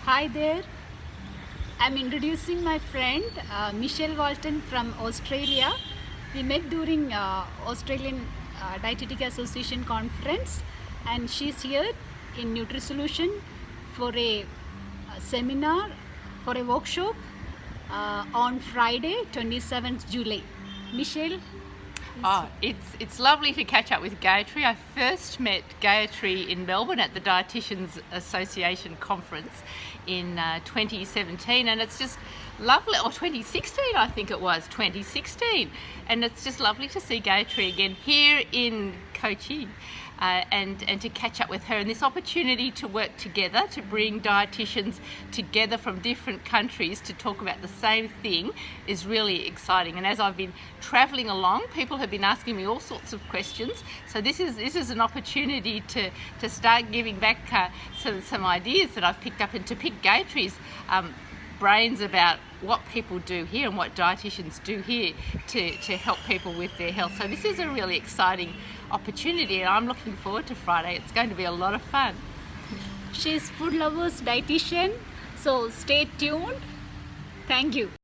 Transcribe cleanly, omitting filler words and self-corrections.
Hi there. I'm introducing my friend Michele Walton from Australia. We met during Australian Dietetic Association conference, and she's here in Nutrition for a seminar, for a workshop on Friday, 27th July. Michele? It's lovely to catch up with Gayathri. I first met Gayathri in Melbourne at the Dietitians Association conference in 2017, and it's just lovely, or 2016 I think it was, 2016, and it's just lovely to see Gayathri again here in Kochi. And to catch up with her, and this opportunity to work together to bring dietitians together from different countries to talk about the same thing is really exciting. And as I've been travelling along, people have been asking me all sorts of questions, so this is an opportunity to start giving back some ideas that I've picked up, and to pick Gayathri's brains about what people do here and what dietitians do here to help people with their health. So this is a really exciting opportunity, and I'm looking forward to Friday. It's going to be a lot of fun. She's food lovers dietitian, so stay tuned. Thank you.